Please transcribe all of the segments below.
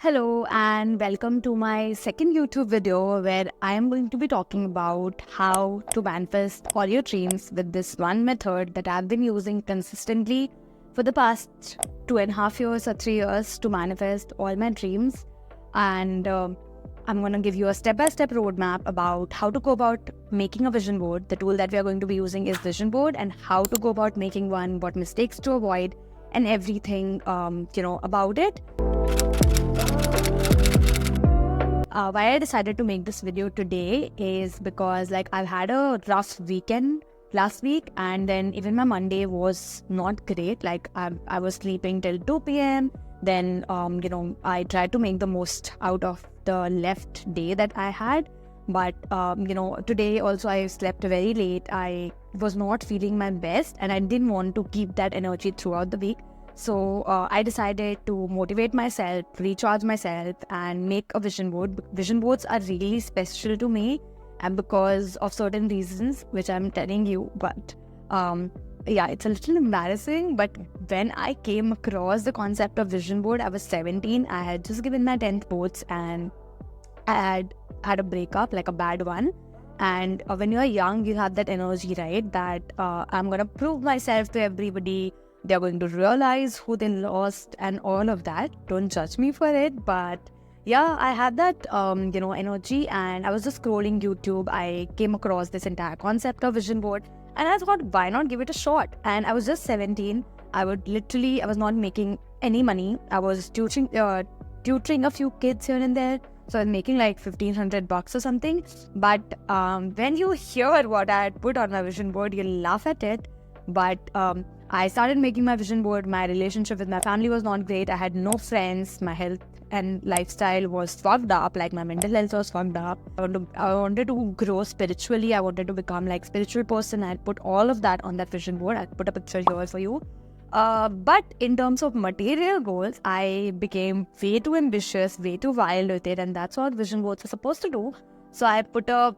Hello and welcome to my second YouTube video where I am going to be talking about how to manifest all your dreams with this one method that I've been using consistently for the past 2.5 years or 3 years to manifest all my dreams. And I'm going to give you a step-by-step roadmap about how to go about making a vision board. The tool that we are going to be using is Vision Board, and how to go about making one, what mistakes to avoid, and everything about it. Why I decided to make this video today is because I've had a rough weekend last week, and then even my Monday was not great. I was sleeping till 2 p.m. Then I tried to make the most out of the left day that I had, but today also I slept very late. I was not feeling my best and I didn't want to keep that energy throughout the week. So I decided to motivate myself, recharge myself, and make a vision board. Vision boards are really special to me, and because of certain reasons, which I'm telling you. But it's a little embarrassing. But when I came across the concept of vision board, I was 17. I had just given my 10th boards, and I had a breakup, like a bad one. And when you're young, you have that energy, right? That I'm gonna prove myself to everybody. They're going to realize who they lost and all of that. Don't judge me for it. But yeah, I had that, energy, and I was just scrolling YouTube. I came across this entire concept of vision board, and I thought, why not give it a shot? And I was just 17. I was not making any money. I was tutoring a few kids here and there. So I was making like $1,500 or something. But when you hear what I had put on my vision board, you'll laugh at it. But I started making my vision board. My relationship with my family was not great. I had no friends. My health and lifestyle was fucked up. Like, my mental health was fucked up. I wanted to grow spiritually. I wanted to become like spiritual person. I put all of that on that vision board. I put a picture here for you. But in terms of material goals, I became way too ambitious, way too wild with it. And that's what vision boards are supposed to do. So I put a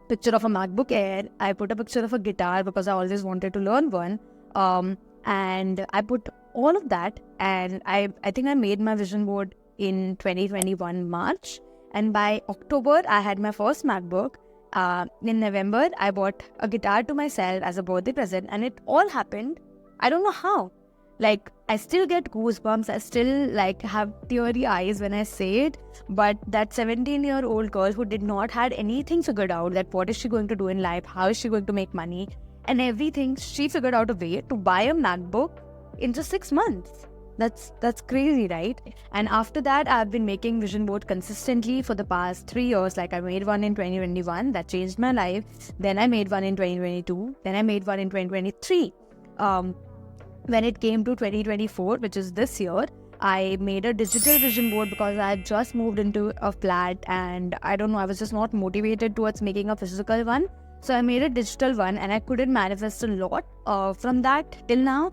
picture of a MacBook Air. I put a picture of a guitar because I always wanted to learn one. And I put all of that, and I think I made my vision board in 2021 March, and by October I had my first MacBook. In November I bought a guitar to myself as a birthday present, and it all happened, I don't know how. I still get goosebumps. I still have teary eyes when I say it. But that 17-year-old girl who did not had anything figured out, that what is she going to do in life, how is she going to make money and everything, she figured out a way to buy a MacBook in just 6 months. That's crazy, right? And after that, I've been making vision board consistently for the past 3 years. I made one in 2021, that changed my life. Then I made one in 2022. Then I made one in 2023. When it came to 2024, which is this year, I made a digital vision board because I had just moved into a flat, and I don't know, I was just not motivated towards making a physical one. So I made a digital one, and I couldn't manifest a lot from that till now.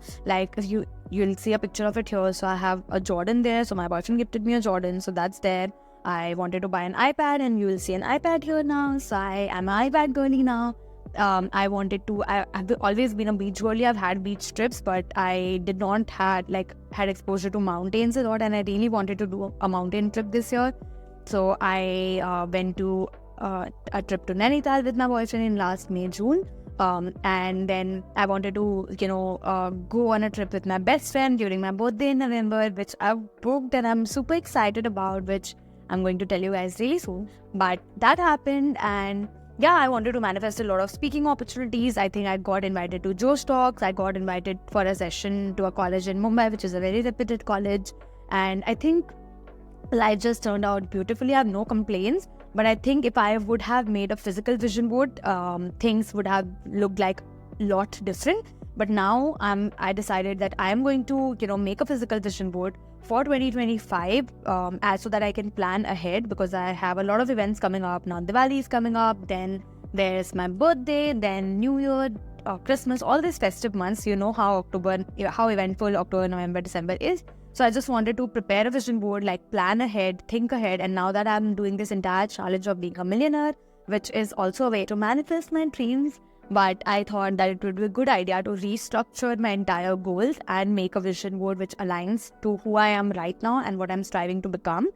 You'll see a picture of it here. So I have a Jordan there. So my boyfriend gifted me a Jordan, so that's there. I wanted to buy an iPad, and you will see an iPad here now. So I am an iPad girly now. I've always been a beach girly. I've had beach trips, but I did not had exposure to mountains a lot, and I really wanted to do a mountain trip this year. So I went to a trip to Nainital with my boyfriend in last May, June. And then I wanted to, go on a trip with my best friend during my birthday in November, which I've booked and I'm super excited about, which I'm going to tell you guys really soon. But that happened, and yeah, I wanted to manifest a lot of speaking opportunities. I think I got invited to Joe's Talks. I got invited for a session to a college in Mumbai, which is a very reputed college. And I think life just turned out beautifully. I have no complaints. But I think if I would have made a physical vision board, things would have looked like a lot different. But now I decided that I am going to, make a physical vision board for 2025, so that I can plan ahead, because I have a lot of events coming up. Now Diwali is coming up, then there's my birthday, then New Year, Christmas, all these festive months. You know how eventful October, November, December is. So I just wanted to prepare a vision board, plan ahead, think ahead. And now that I'm doing this entire challenge of being a millionaire, which is also a way to manifest my dreams, but I thought that it would be a good idea to restructure my entire goals and make a vision board which aligns to who I am right now and what I'm striving to become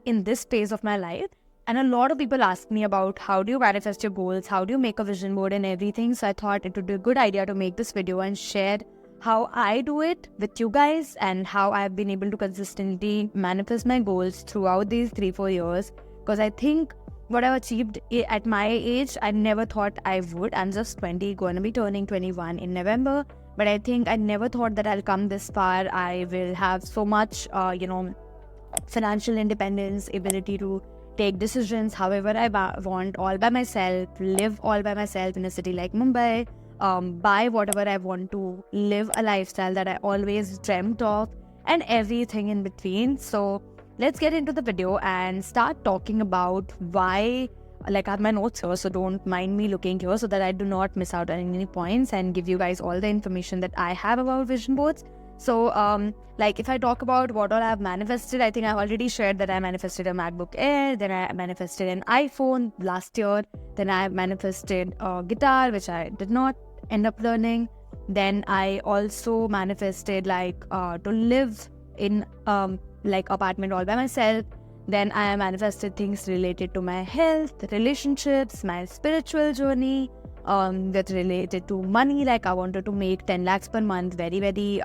in this phase of my life. And a lot of people ask me about how do you manifest your goals, how do you make a vision board and everything. So I thought it would be a good idea to make this video and share how I do it with you guys and how I've been able to consistently manifest my goals throughout these 3-4 years. Because I think what I've achieved at my age, I never thought I would. I'm just 20, going to be turning 21 in November. But I think I never thought that I'll come this far. I will have so much, financial independence, ability to take decisions however I want, all by myself, live all by myself in a city like Mumbai, buy whatever I want to, live a lifestyle that I always dreamt of, and everything in between. So let's get into the video and start talking about why. Like, I have my notes here, so don't mind me looking here so that I do not miss out on any points and give you guys all the information that I have about vision boards. So, like, if I talk about what all I have manifested, I think I've already shared that I manifested a MacBook Air, then I manifested an iPhone last year, then I manifested a guitar, which I did not end up learning. Then I also manifested to live in apartment all by myself. Then I manifested things related to my health, relationships, my spiritual journey, that related to money. Like, I wanted to make 10 lakhs per month very, very,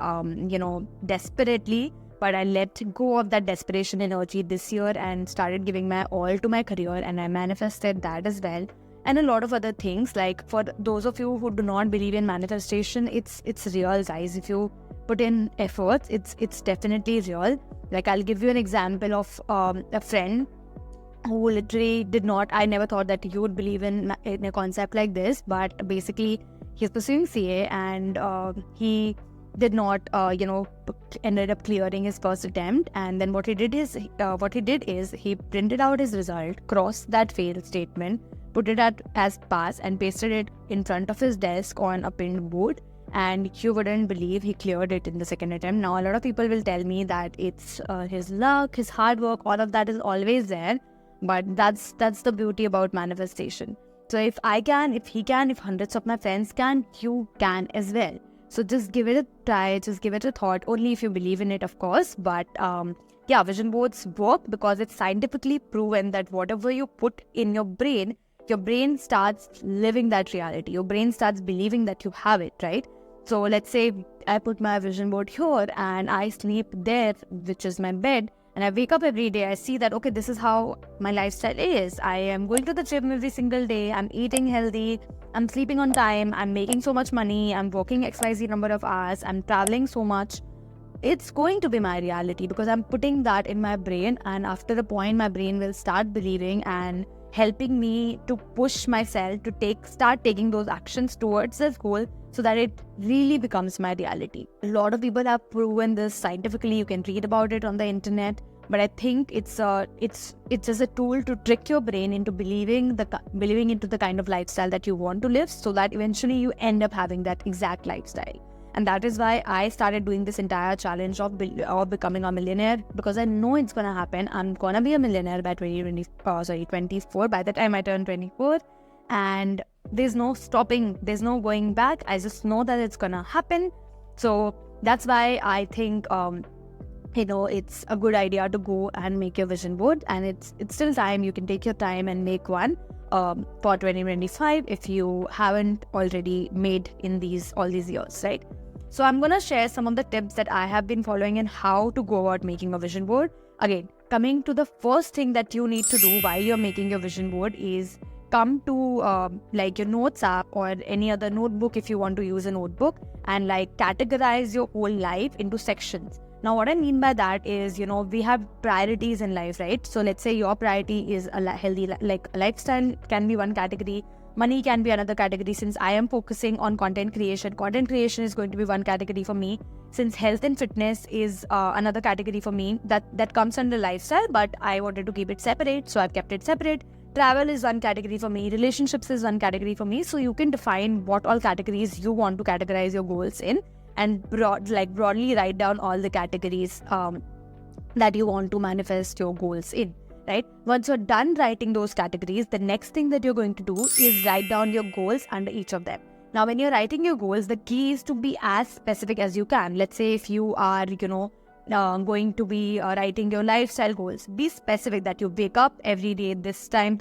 desperately. But I let go of that desperation energy this year and started giving my all to my career, and I manifested that as well. And a lot of other things. Like, for those of you who do not believe in manifestation, it's real, guys. If you put in efforts, it's definitely real. Like, I'll give you an example of a friend who literally did not, I never thought that he would believe in a concept like this, but basically he's pursuing CA and he did not, ended up clearing his first attempt. And then what he did is he printed out his result, crossed that fail statement, put it as pass, and pasted it in front of his desk on a pinned board. And you wouldn't believe he cleared it in the second attempt. Now, a lot of people will tell me that it's his luck, his hard work, all of that is always there. But that's the beauty about manifestation. So if I can, if he can, if hundreds of my friends can, you can as well. So just give it a try, just give it a thought, only if you believe in it, of course. But vision boards work because it's scientifically proven that whatever you put in your brain starts living that reality. Your brain starts believing that you have it, right? So let's say I put my vision board here and I sleep there, which is my bed, and I wake up every day. I see that, okay, this is how my lifestyle is. I am going to the gym every single day. I'm eating healthy. I'm sleeping on time. I'm making so much money. I'm working XYZ number of hours. I'm traveling so much. It's going to be my reality because I'm putting that in my brain. And after a point, my brain will start believing and helping me to push myself to start taking those actions towards this goal so that it really becomes my reality. A lot of people have proven this scientifically. You can read about it on the internet, but I think it's just a tool to trick your brain into believing into the kind of lifestyle that you want to live, so that eventually you end up having that exact lifestyle. And that is why I started doing this entire challenge of becoming a millionaire, because I know it's gonna happen. I'm gonna be a millionaire by 24, by the time I turn 24. And there's no stopping, there's no going back. I just know that it's gonna happen. So that's why I think, it's a good idea to go and make your vision board. And it's still time. You can take your time and make one for 2025 if you haven't already made in all these years, right? So I'm going to share some of the tips that I have been following and how to go about making a vision board. Again, coming to the first thing that you need to do while you're making your vision board is come to your notes app or any other notebook if you want to use a notebook, and categorize your whole life into sections. Now, what I mean by that is, we have priorities in life, right? So let's say your priority is a healthy lifestyle can be one category. Money can be another category. Since I am focusing on content creation is going to be one category for me. Since health and fitness is another category for me, that comes under lifestyle, but I wanted to keep it separate, so I've kept it separate. Travel is one category for me. Relationships is one category for me. So you can define what all categories you want to categorize your goals in, and broadly write down all the categories that you want to manifest your goals in. Right? Once you're done writing those categories, the next thing that you're going to do is write down your goals under each of them. Now, when you're writing your goals, the key is to be as specific as you can. Let's say if you are, going to be writing your lifestyle goals, be specific that you wake up every day this time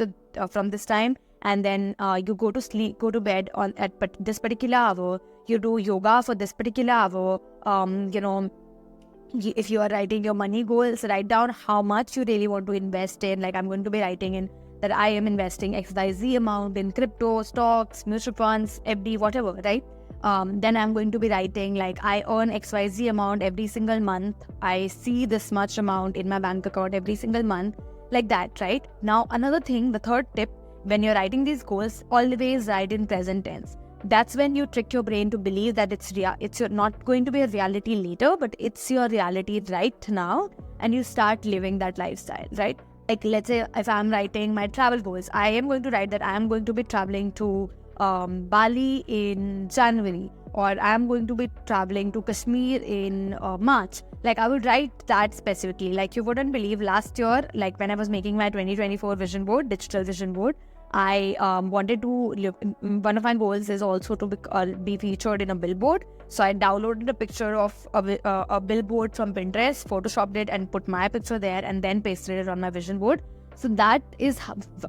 from this time, and then you go to bed at this particular hour. You do yoga for this particular hour. If you are writing your money goals, write down how much you really want to invest in. Like, I'm going to be writing in that I am investing XYZ amount in crypto, stocks, mutual funds, FD, whatever, right? Then I'm going to be writing like I earn XYZ amount every single month. I see this much amount in my bank account every single month, like that, right? Now, another thing, the third tip, when you're writing these goals, always write in present tense. That's when you trick your brain to believe that it's not going to be a reality later, but it's your reality right now, and you start living that lifestyle, right? Like, let's say if I'm writing my travel goals, I am going to write that I am going to be traveling to Bali in January, or I am going to be traveling to Kashmir in March. Like, I would write that specifically. Like, you wouldn't believe, last year, like when I was making my 2024 vision board, digital vision board, I wanted to live. One of my goals is also to be featured in a billboard. So I downloaded a picture of a billboard from Pinterest, photoshopped it, and put my picture there, and then pasted it on my vision board. So that is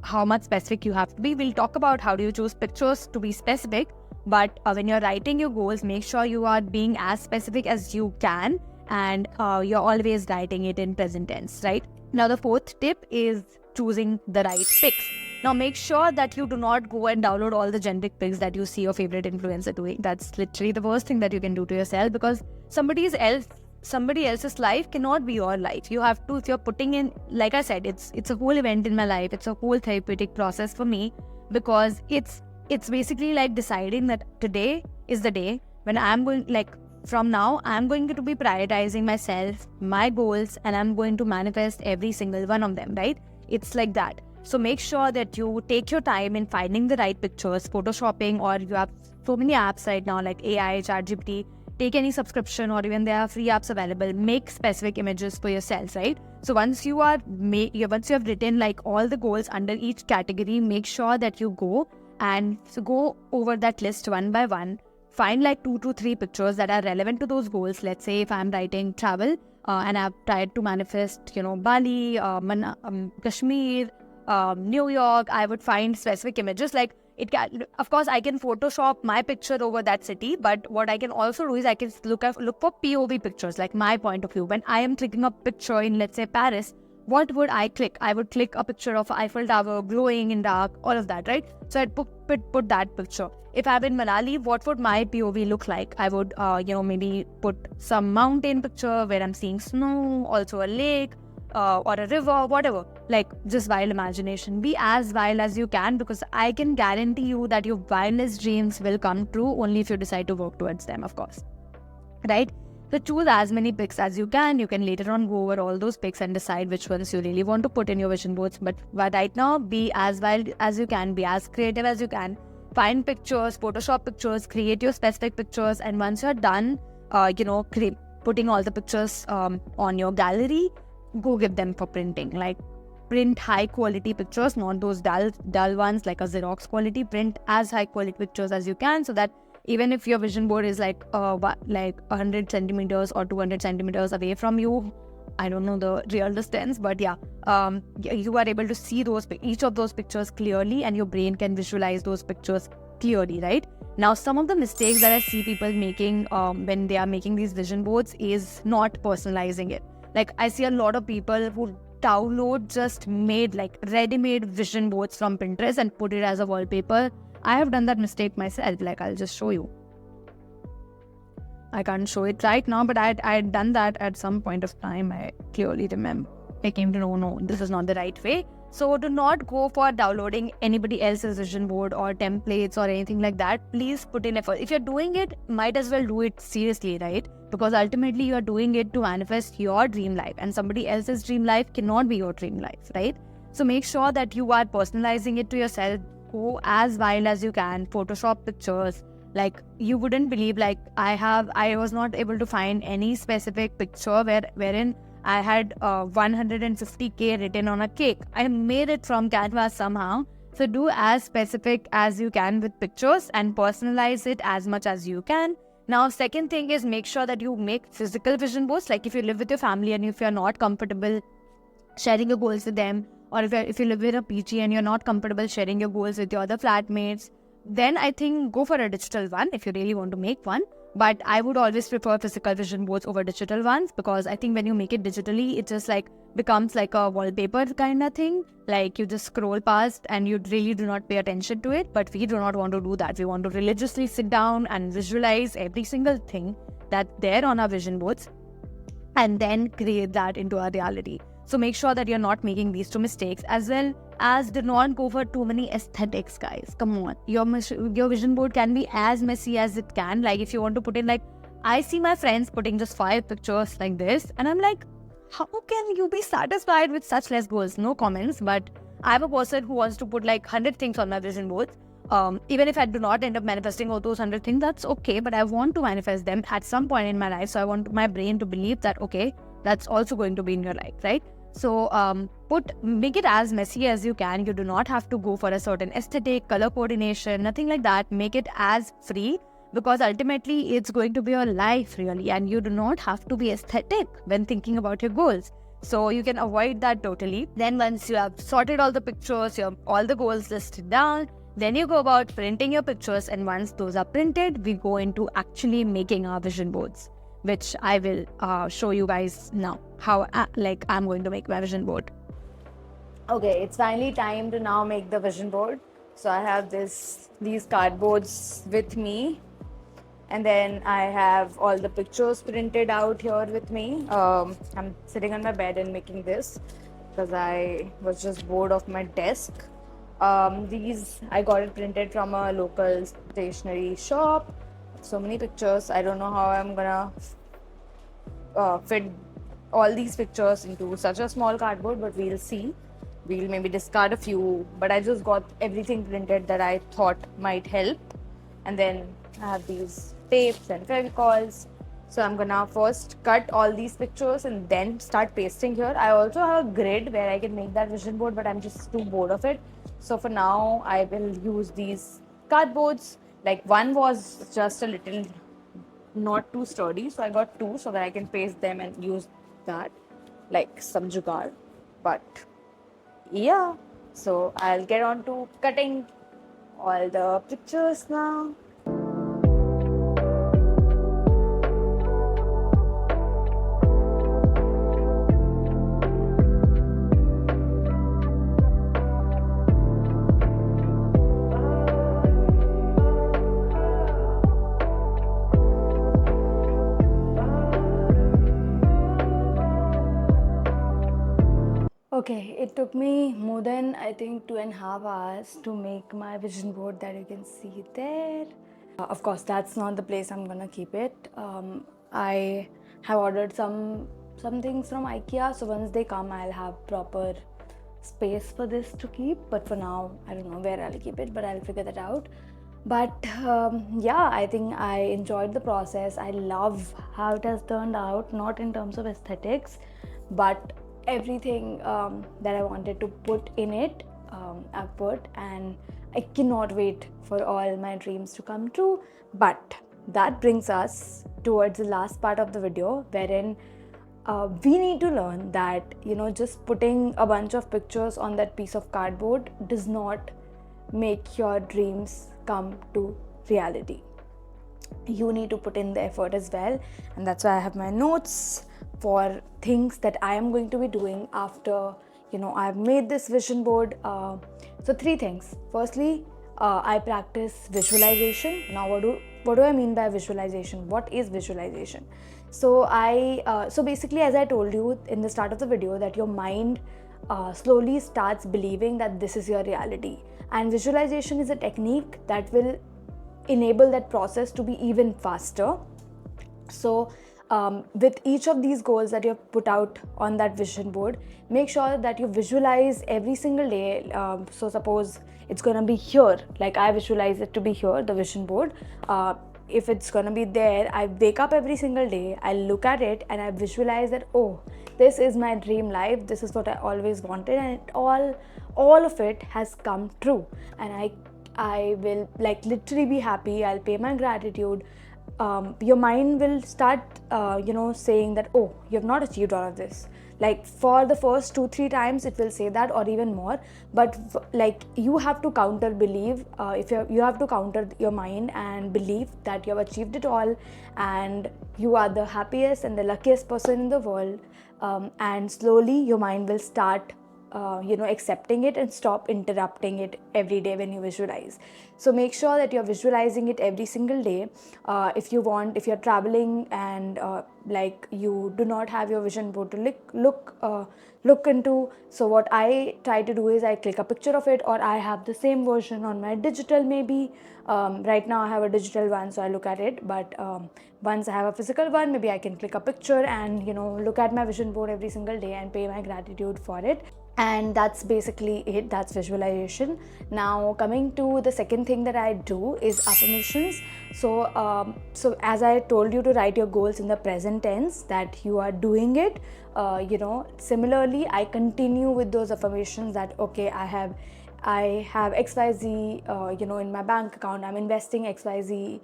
how much specific you have to be. We'll talk about how do you choose pictures to be specific. But when you're writing your goals, make sure you are being as specific as you can, and you're always writing it in present tense, right? Now, the fourth tip is choosing the right pics. Now, make sure that you do not go and download all the generic pics that you see your favorite influencer doing. That's literally the worst thing that you can do to yourself, because somebody else's life cannot be your life. You have to, if you're putting in, like I said, it's a whole event in my life. It's a whole therapeutic process for me, because it's basically like deciding that today is the day when I'm going, like from now, I'm going to be prioritizing myself, my goals, and I'm going to manifest every single one of them, right? It's like that. So make sure that you take your time in finding the right pictures, photoshopping, or you have so many apps right now like AI, ChatGPT. Take any subscription, or even there are free apps available. Make specific images for yourself, right? So once you have written like all the goals under each category, make sure that you go over that list one by one. Find like 2 to 3 pictures that are relevant to those goals. Let's say if I'm writing travel and I've tried to manifest, Bali, Kashmir, New York, I would find specific images. Like, of course, I can Photoshop my picture over that city, but what I can also do is I can look for POV pictures, like my point of view. When I am clicking a picture in, let's say, Paris, what would I click? I would click a picture of Eiffel Tower glowing in dark, all of that, right? So I'd put that picture. If I'm in Manali, what would my POV look like? I would, maybe put some mountain picture where I'm seeing snow, also a lake, or a river, whatever. Like, just wild imagination. Be as wild as you can, because I can guarantee you that your wildest dreams will come true only if you decide to work towards them, of course. Right? So choose as many pics as you can. You can later on go over all those pics and decide which ones you really want to put in your vision boards. But right now, be as wild as you can, be as creative as you can. Find pictures, Photoshop pictures, create your specific pictures, and once you're done, putting all the pictures on your gallery, go give them for printing. Like, print high quality pictures, not those dull ones like a Xerox quality. Print as high quality pictures as you can, so that even if your vision board is like 100 centimeters or 200 centimeters away from you, I don't know the real distance, but yeah, you are able to see each of those pictures clearly, and your brain can visualize those pictures clearly, right? Now, some of the mistakes that I see people making when they are making these vision boards is not personalizing it. Like, I see a lot of people who download just ready-made vision boards from Pinterest and put it as a wallpaper. I have done that mistake myself. Like, I'll just show you. I can't show it right now, but I had done that at some point of time. I clearly remember. I came to know, no, this is not the right way. So do not go for downloading anybody else's vision board or templates or anything like that. Please put in effort. If you're doing it, might as well do it seriously, right? Because ultimately you are doing it to manifest your dream life, and somebody else's dream life cannot be your dream life, right? So make sure that you are personalizing it to yourself. Go as wild as you can. Photoshop pictures. Like, you wouldn't believe, like, I was not able to find any specific picture wherein I had 150K written on a cake. I made it from Canva somehow, So do as specific as you can with pictures and personalize it as much as you can. Now, second thing is make sure that you make physical vision boards. Like if you live with your family and if you're not comfortable sharing your goals with them, or if you live with a PG and you're not comfortable sharing your goals with your other flatmates, then I think go for a digital one if you really want to make one. But I would always prefer physical vision boards over digital ones, because I think when you make it digitally, it just like becomes like a wallpaper kind of thing. Like you just scroll past and you really do not pay attention to it. But we do not want to do that. We want to religiously sit down and visualize every single thing that's there on our vision boards and then create that into our reality. So make sure that you're not making these two mistakes, as well as do not go for too many aesthetics, guys. Come on. Your vision board can be as messy as it can. Like if you want to put in, like, I see my friends putting just 5 pictures like this, and I'm like, how can you be satisfied with such less goals? No comments. But I have a person who wants to put like 100 things on my vision board. Even if I do not end up manifesting all those 100 things, that's okay. But I want to manifest them at some point in my life. So I want my brain to believe that, okay, that's also going to be in your life, right? So make it as messy as you can. You do not have to go for a certain aesthetic, color coordination, nothing like that. Make it as free, because ultimately it's going to be your life really, and you do not have to be aesthetic when thinking about your goals. So you can avoid that totally. Then once you have sorted all the pictures, you have all the goals listed down, then you go about printing your pictures, and once those are printed, we go into actually making our vision boards, which I will show you guys now how I'm going to make my vision board. Okay, it's finally time to now make the vision board. So I have these cardboards with me, and then I have all the pictures printed out here with me. I'm sitting on my bed and making this because I was just bored of my desk. These I got it printed from a local stationery shop. So many pictures. I don't know how I'm gonna fit all these pictures into such a small cardboard, but we'll see. We'll maybe discard a few, but I just got everything printed that I thought might help. And then I have these tapes and fevicols. So I'm gonna first cut all these pictures and then start pasting here. I also have a grid where I can make that vision board, but I'm just too bored of it. So for now, I will use these cardboards. Like one was just a little not too sturdy, so I got 2 so that I can paste them and use that like some jugaad. But yeah, so I'll get on to cutting all the pictures now. Okay, it took me more than I think 2.5 hours to make my vision board that you can see there. Of course, that's not the place I'm gonna keep it. I have ordered some things from IKEA, so once they come, I'll have proper space for this to keep. But for now, I don't know where I'll keep it, but I'll figure that out. But yeah, I think I enjoyed the process. I love how it has turned out, not in terms of aesthetics, but everything that I wanted to put in it, I've put, and I cannot wait for all my dreams to come true. But that brings us towards the last part of the video, wherein we need to learn that, you know, just putting a bunch of pictures on that piece of cardboard does not make your dreams come to reality. You need to put in the effort as well, and that's why I have my notes for things that I am going to be doing after, you know, I've made this vision board. So 3 things. Firstly, I practice visualization. Now what do I mean by visualization? What is visualization? So so basically, as I told you in the start of the video, that your mind slowly starts believing that this is your reality, and visualization is a technique that will enable that process to be even faster. So with each of these goals that you have put out on that vision board, make sure that you visualize every single day. So suppose it's going to be here, like I visualize it to be here, the vision board. if it's gonna be there, I wake up every single day, I look at it and I visualize that, oh, this is my dream life, this is what I always wanted, and all of it has come true, and I will like literally be happy. I'll pay my gratitude. Your mind will start saying that, oh, you have not achieved all of this. Like for the first 2-3 times it will say that, or even more, but like you have to counter believe, if you have to counter your mind and believe that you have achieved it all and you are the happiest and the luckiest person in the world, and slowly your mind will start accepting it and stop interrupting it every day when you visualize. So make sure that you're visualizing it every single day. If you're traveling and like you do not have your vision board to look into, so what I try to do is I click a picture of it, or I have the same version on my digital maybe. Right now I have a digital one, so I look at it, but once I have a physical one, maybe I can click a picture and look at my vision board every single day and pay my gratitude for it. And that's basically it. That's visualization. Now coming to the second thing that I do is affirmations. So as I told you to write your goals in the present tense, that you are doing it, similarly I continue with those affirmations that, okay, I have XYZ, in my bank account. I'm investing XYZ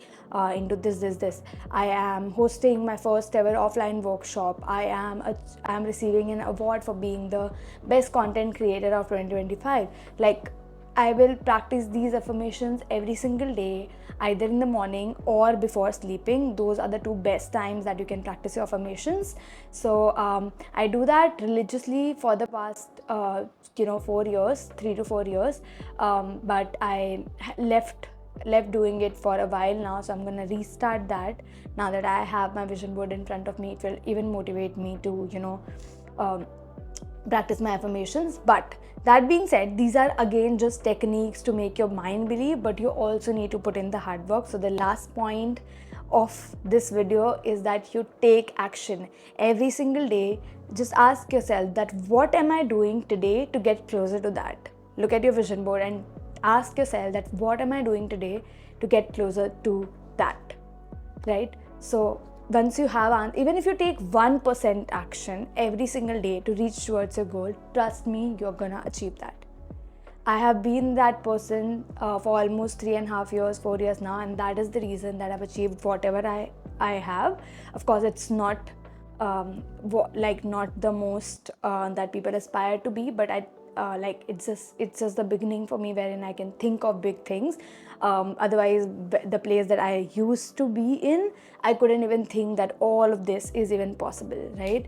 into this. I am hosting my first ever offline workshop. I am receiving an award for being the best content creator of 2025. Like, I will practice these affirmations every single day, either in the morning or before sleeping. Those are the two best times that you can practice your affirmations. So I do that religiously for the past 4 years, 3 to 4 years, but I left doing it for a while now, so I'm gonna restart that now that I have my vision board in front of me. It will even motivate me to practice my affirmations. But that being said, these are again just techniques to make your mind believe, but you also need to put in the hard work. So the last point of this video is that you take action every single day. Just ask yourself that, what am I doing today to get closer to that? Look at your vision board and ask yourself that, what am I doing today to get closer to that, right? So once you have, even if you take 1% action every single day to reach towards your goal, trust me, you're gonna achieve that. I have been that person for almost 3.5 years, 4 years now, and that is the reason that I've achieved whatever I have. Of course, it's not not the most that people aspire to be, but it's just the beginning for me, wherein I can think of big things. Otherwise, the place that I used to be in, I couldn't even think that all of this is even possible, right?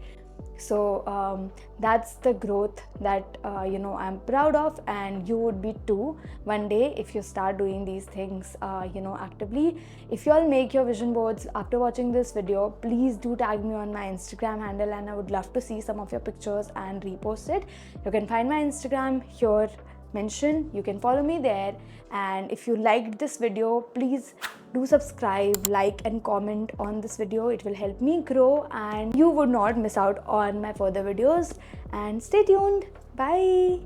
So that's the growth that I'm proud of, and you would be too one day if you start doing these things actively. If you all make your vision boards after watching this video, please do tag me on my Instagram handle, and I would love to see some of your pictures and repost it. You can find my Instagram here mentioned. You can follow me there, and if you liked this video, please do subscribe, like and comment on this video. It will help me grow and you would not miss out on my further videos. And stay tuned. Bye.